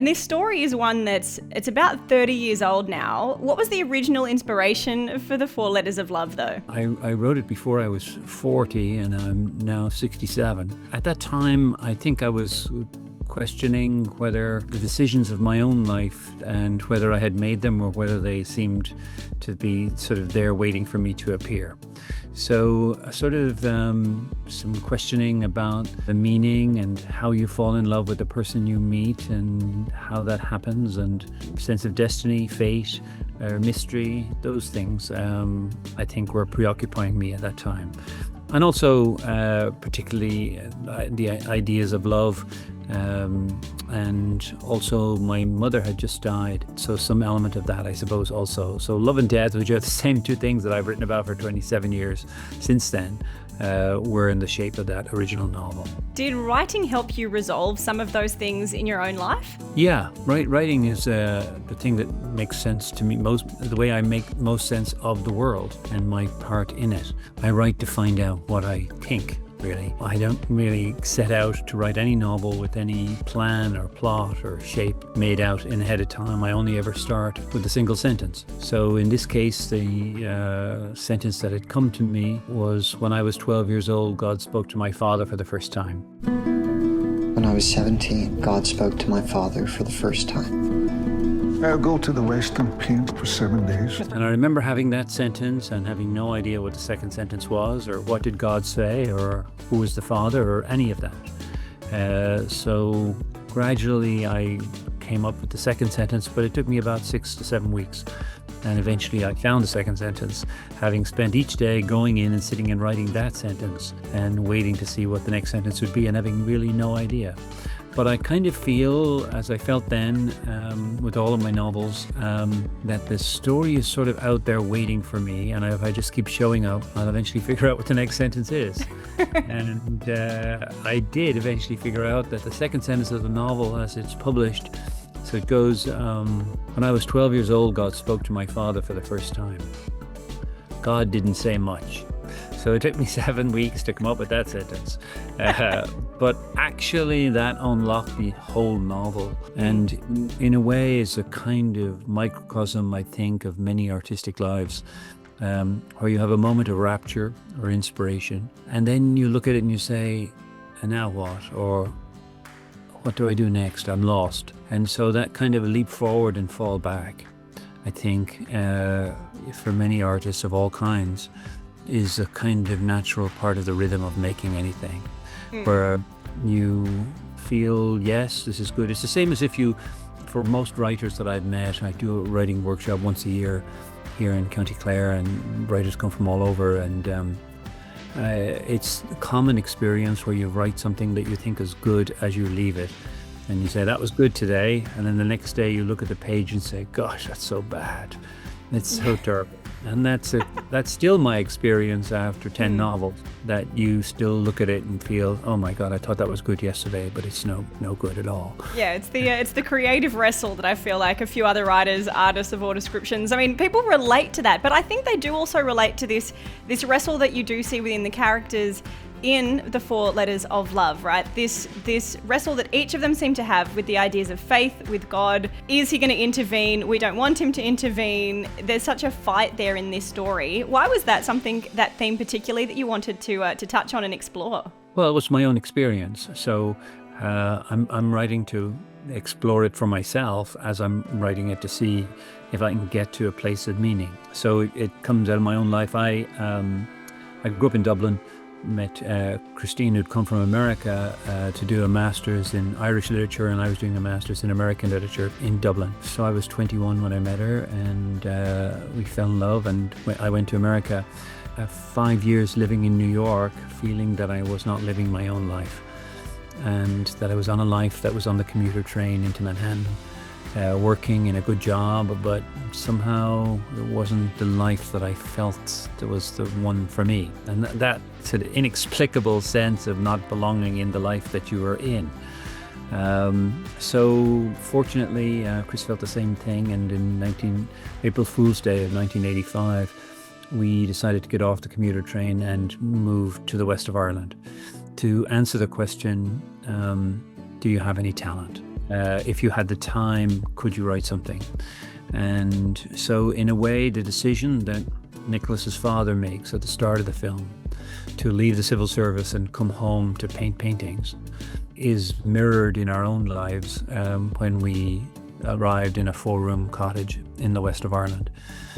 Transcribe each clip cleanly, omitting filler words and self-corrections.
And this story is one it's about 30 years old now. What was the original inspiration for the Four Letters of Love, though? I wrote it before I was 40 and I'm now 67. At that time, I think I was questioning whether the decisions of my own life and whether I had made them or whether they seemed to be sort of there waiting for me to appear. So sort of some questioning about the meaning and how you fall in love with the person you meet and how that happens, and sense of destiny, fate, mystery, those things I think were preoccupying me at that time. And also particularly the ideas of love. And also my mother had just died, so some element of that, I suppose, also. So love and death, which are the same two things that I've written about for 27 years since then, were in the shape of that original novel. Did writing help you resolve some of those things in your own life? Yeah, writing is the thing that makes sense to me the way I make most sense of the world and my part in it. I write to find out what I think. Really, I don't really set out to write any novel with any plan or plot or shape made out in ahead of time. I only ever start with a single sentence. So in this case, the sentence that had come to me was, when I was 12 years old, God spoke to my father for the first time. When I was 17, God spoke to my father for the first time. I'll go to the Western Plains for 7 days. And I remember having that sentence and having no idea what the second sentence was, or what did God say, or who was the father, or any of that. So gradually I came up with the second sentence, but it took me about 6 to 7 weeks. And eventually I found the second sentence, having spent each day going in and sitting and writing that sentence and waiting to see what the next sentence would be, and having really no idea. But I kind of feel, as I felt then with all of my novels, that the story is sort of out there waiting for me, and if I just keep showing up, I'll eventually figure out what the next sentence is. And I did eventually figure out that the second sentence of the novel, as it's published, so it goes, when I was 12 years old, God spoke to my father for the first time. God didn't say much. So it took me 7 weeks to come up with that sentence. But actually that unlocked the whole novel, and in a way is a kind of microcosm, I think, of many artistic lives, where you have a moment of rapture or inspiration, and then you look at it and you say, and now what? Or what do I do next? I'm lost. And so that kind of leap forward and fall back, I think, for many artists of all kinds, is a kind of natural part of the rhythm of making anything, where you feel, yes, this is good. It's the same as if you, for most writers that I've met, I do a writing workshop once a year here in County Clare, and writers come from all over, and it's a common experience where you write something that you think is good as you leave it, and you say, that was good today, and then the next day you look at the page and say, gosh, that's so bad. It's so terrible. And that's still my experience after 10 novels, that you still look at it and feel, oh my God, I thought that was good yesterday, but it's no good at all. Yeah, it's the creative wrestle that I feel like a few other writers, artists of all descriptions, I mean, people relate to that, but I think they do also relate to this wrestle that you do see within the characters in the Four Letters of Love, right? This wrestle that each of them seem to have with the ideas of faith, with God. Is he going to intervene? We don't want him to intervene. There's such a fight there in this story. Why was that theme particularly that you wanted to touch on and explore? Well, it was my own experience. So I'm writing to explore it for myself as I'm writing it, to see if I can get to a place of meaning. So it comes out of my own life. I grew up in Dublin, met Christine, who'd come from America to do a master's in Irish literature, and I was doing a master's in American literature in Dublin. So I was 21 when I met her, and we fell in love, and I went to America. 5 years living in New York, feeling that I was not living my own life, and that I was on a life that was on the commuter train into Manhattan, working in a good job, but somehow it wasn't the life that I felt that was the one for me. And that sort of inexplicable sense of not belonging in the life that you were in. So fortunately, Chris felt the same thing, and in April Fool's Day of 1985, we decided to get off the commuter train and move to the west of Ireland to answer the question, do you have any talent? If you had the time, could you write something? And so in a way, the decision that Nicholas's father makes at the start of the film to leave the civil service and come home to paint paintings is mirrored in our own lives when we arrived in a 4-room cottage in the west of Ireland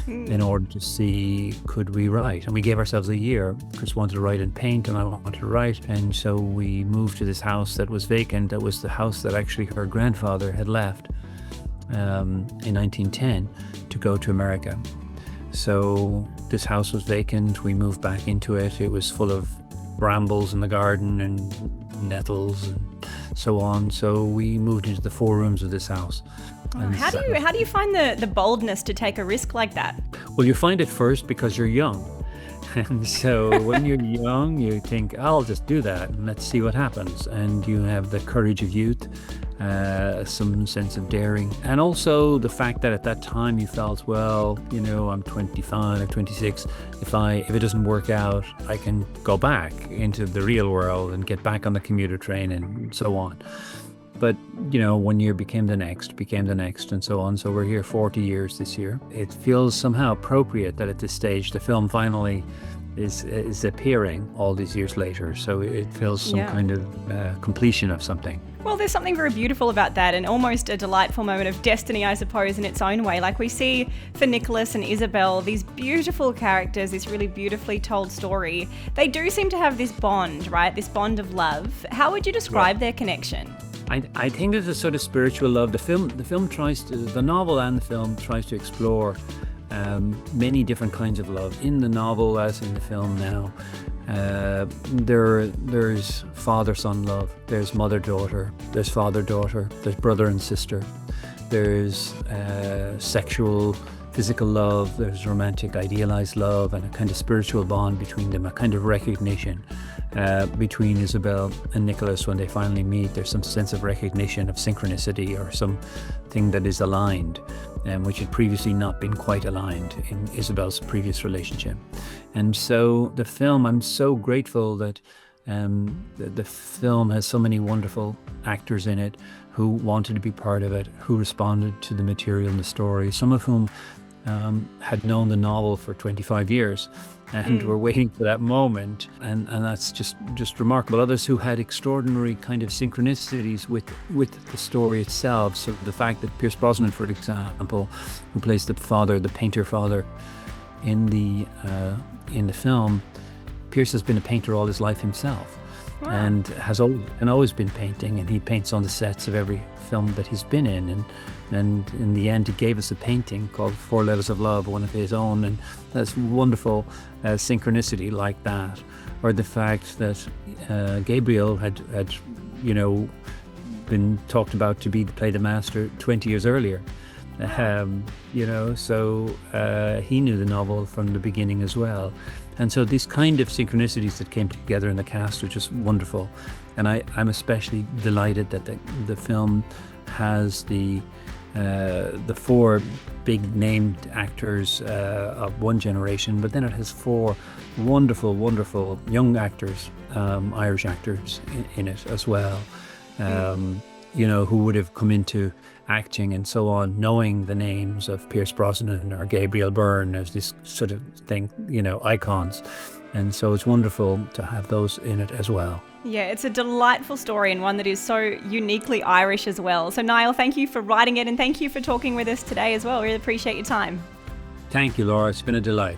in order to see could we write. And we gave ourselves a year. Chris wanted to write and paint and I wanted to write. And so we moved to this house that was vacant. That was the house that actually her grandfather had left in 1910 to go to America. So this house was vacant. We moved back into it. It was full of brambles in the garden and nettles and so on. So we moved into the 4 rooms of this house. And How do you find the boldness to take a risk like that? Well, you find it first because you're young. And so when you're young, you think, I'll just do that and let's see what happens. And you have the courage of youth, some sense of daring. And also the fact that at that time you felt, well, I'm 25, I'm 26. If it doesn't work out, I can go back into the real world and get back on the commuter train and so on. But, 1 year became the next, and so on. So we're here 40 years this year. It feels somehow appropriate that at this stage, the film finally is appearing all these years later. So it feels some kind of completion of something. Well, there's something very beautiful about that and almost a delightful moment of destiny, I suppose, in its own way. Like we see for Nicholas and Isabel, these beautiful characters, this really beautifully told story. They do seem to have this bond, right? This bond of love. How would you describe their connection? I think there's a sort of spiritual love. The novel and the film tries to explore many different kinds of love. In the novel, as in the film now, there's father-son love, there's mother-daughter, there's father-daughter, there's brother and sister, there's sexual, physical love, there's romantic, idealized love, and a kind of spiritual bond between them, a kind of recognition between Isabel and Nicholas when they finally meet. There's some sense of recognition of synchronicity or something that is aligned, which had previously not been quite aligned in Isabel's previous relationship. And so the film, I'm so grateful that the film has so many wonderful actors in it who wanted to be part of it, who responded to the material in the story, some of whom had known the novel for 25 years and were waiting for that moment, and that's just remarkable. Others who had extraordinary kind of synchronicities with the story itself. So the fact that Pierce Brosnan, for example, who plays the painter father in the film, Pierce has been a painter all his life himself. Wow. And has always been painting, and he paints on the sets of every film that he's been in, and in the end he gave us a painting called 4 Letters of Love, one of his own, and that's wonderful synchronicity like that. Or the fact that Gabriel had been talked about to play the master 20 years earlier. So he knew the novel from the beginning as well. And so these kind of synchronicities that came together in the cast were just wonderful. And I'm especially delighted that the film has the 4 big named actors of one generation, but then it has 4 wonderful, wonderful young actors, Irish actors in it as well, who would have come into acting and so on, knowing the names of Pierce Brosnan or Gabriel Byrne as this sort of thing, icons. And so it's wonderful to have those in it as well. Yeah, it's a delightful story and one that is so uniquely Irish as well. So Niall, thank you for writing it and thank you for talking with us today as well. We really appreciate your time. Thank you, Laura. It's been a delight.